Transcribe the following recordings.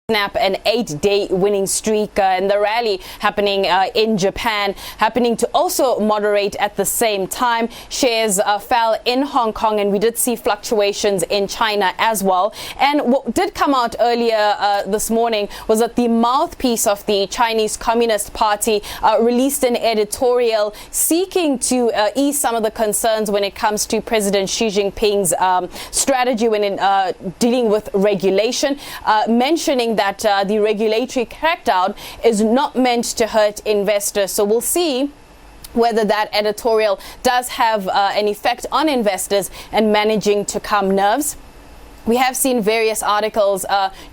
snap an 8-day winning streak, and the rally happening in Japan happening to also moderate at the same time. Shares fell in Hong Kong, and we did see fluctuations in China as well. And what did come out earlier this morning was that the mouthpiece of the Chinese Communist Party released an editorial seeking to ease some of the concerns when it comes to President Xi Jinping's strategy when dealing with regulation, mentioning that the regulatory crackdown is not meant to hurt investors. So we'll see whether that editorial does have an effect on investors and managing to calm nerves. We have seen various articles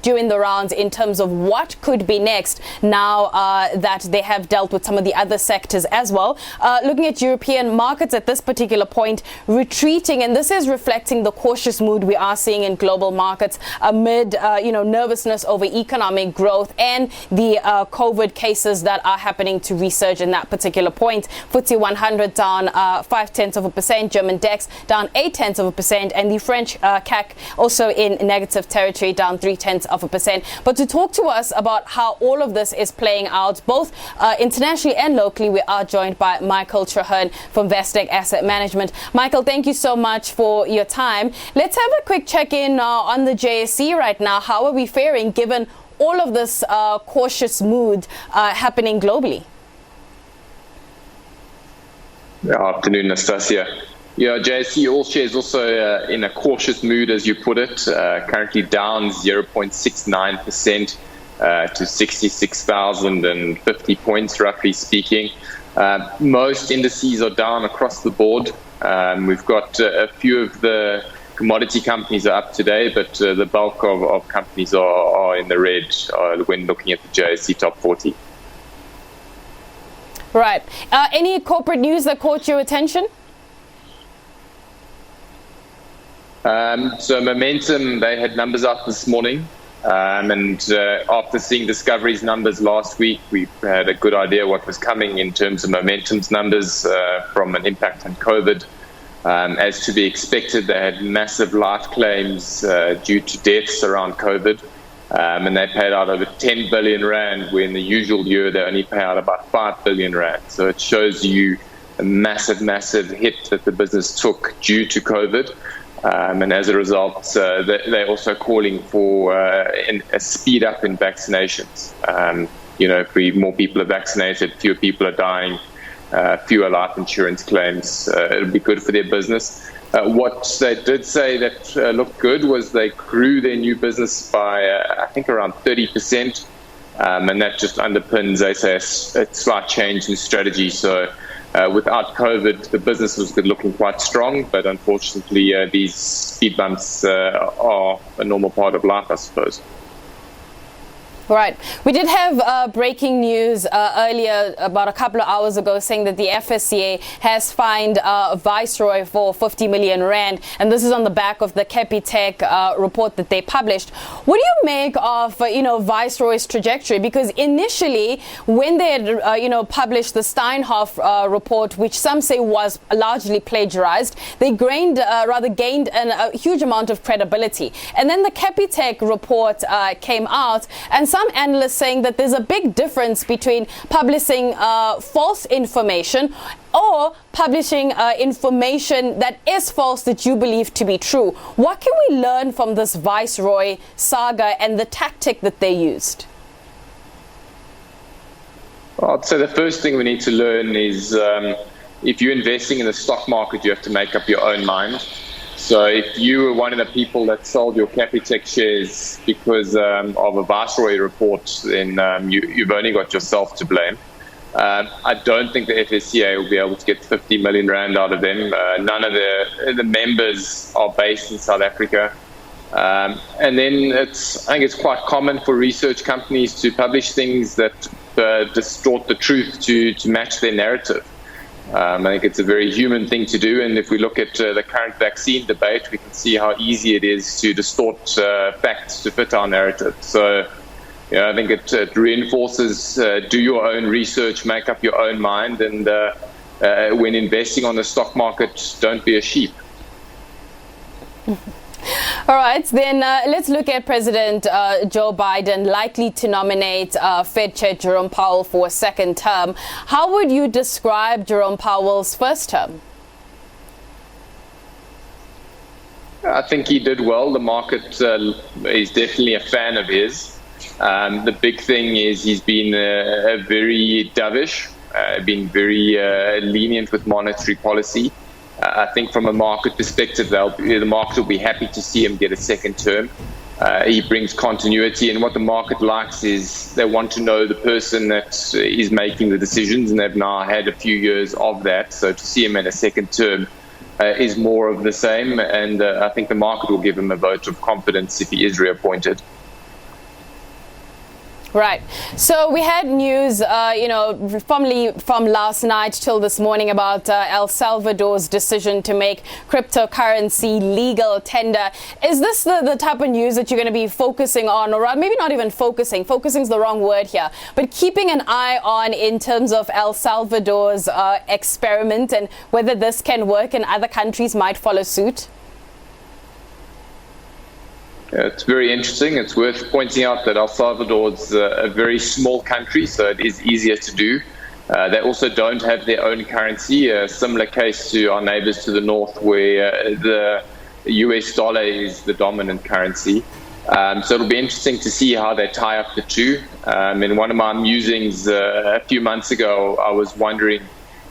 during the rounds in terms of what could be next now that they have dealt with some of the other sectors as well. Looking at European markets at this particular point, retreating, and this is reflecting the cautious mood we are seeing in global markets amid nervousness over economic growth and the COVID cases that are happening to resurge in that particular point. FTSE 100 down 0.5%, German DAX down 0.8%, and the French CAC also in negative territory, down 0.3%. But to talk to us about how all of this is playing out, both internationally and locally, we are joined by Michael Treherne from Investec Asset Management. Michael, thank you so much for your time. Let's have a quick check-in on the JSE right now. How are we faring given all of this cautious mood happening globally? Good afternoon, Nastasia. Yeah, JSE all shares also in a cautious mood, as you put it, currently down 0.69% to 66,050 points, roughly speaking. Most indices are down across the board. We've got a few of the commodity companies are up today, but the bulk of companies are in the red when looking at the JSE top 40. Right. Any corporate news that caught your attention? So Momentum, they had numbers out this morning, and after seeing Discovery's numbers last week, we had a good idea what was coming in terms of Momentum's numbers from an impact on COVID. As to be expected, they had massive life claims due to deaths around COVID, and they paid out over 10 billion rand, where in the usual year they only pay out about 5 billion rand. So it shows you a massive hit that the business took due to COVID. And as a result, they're also calling for a speed up in vaccinations. If more people are vaccinated, fewer people are dying, fewer life insurance claims, it'll be good for their business. What they did say that looked good was they grew their new business by, I think, around 30%. And that just underpins, they say, a slight change in strategy. So without COVID, the business was looking quite strong, but unfortunately, these speed bumps are a normal part of life, I suppose. Right. We did have breaking news earlier, about a couple of hours ago, saying that the FSCA has fined Viceroy for 50 million rand, and this is on the back of the Capitec report that they published. What do you make of Viceroy's trajectory? Because initially, when they had published the Steinhoff report, which some say was largely plagiarized, they gained a huge amount of credibility. And then the Capitec report came out, and some analysts saying that there's a big difference between publishing false information or publishing information that is false that you believe to be true. What can we learn from this Viceroy saga and the tactic that they used? Well, I'd say the first thing we need to learn is if you're investing in the stock market, you have to make up your own mind. So if you were one of the people that sold your Capitec shares because of a Viceroy report, then you've only got yourself to blame. I don't think the FSCA will be able to get 50 million rand out of them. None of the members are based in South Africa. And then I think it's quite common for research companies to publish things that distort the truth to match their narrative. I think it's a very human thing to do, and if we look at the current vaccine debate, we can see how easy it is to distort facts to fit our narrative. So, I think it reinforces do your own research, make up your own mind, and when investing on the stock market, don't be a sheep. All right, then let's look at President Joe Biden likely to nominate Fed Chair Jerome Powell for a second term. How would you describe Jerome Powell's first term? I think he did well. The market is definitely a fan of his. The big thing is he's been very dovish, been very lenient with monetary policy. I think from a market perspective, the market will be happy to see him get a second term. He brings continuity, and what the market likes is they want to know the person that is making the decisions, and they've now had a few years of that. So to see him in a second term is more of the same, and I think the market will give him a vote of confidence if he is reappointed. Right. So we had news, from last night till this morning about El Salvador's decision to make cryptocurrency legal tender. Is this the type of news that you're going to be focusing on, or maybe not even focusing? Focusing is the wrong word here, but keeping an eye on in terms of El Salvador's experiment and whether this can work and other countries might follow suit? It's very interesting. It's worth pointing out that El Salvador is a very small country, so it is easier to do. They also don't have their own currency, a similar case to our neighbors to the north, where the US dollar is the dominant currency. So it'll be interesting to see how they tie up the two. In one of my musings a few months ago, I was wondering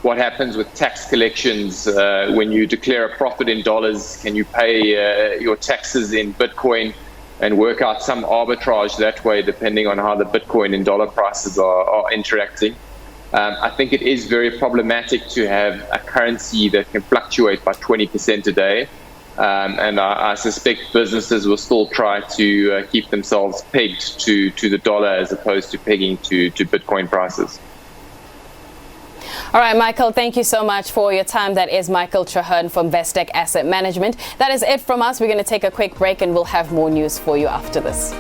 what happens with tax collections when you declare a profit in dollars. Can you pay your taxes in Bitcoin and work out some arbitrage that way, depending on how the Bitcoin and dollar prices are interacting? I think it is very problematic to have a currency that can fluctuate by 20% a day. And I suspect businesses will still try to keep themselves pegged to the dollar as opposed to pegging to Bitcoin prices. All right, Michael, thank you so much for your time. That is Michael Treherne from Vestec Asset Management. That is it from us. We're going to take a quick break and we'll have more news for you after this.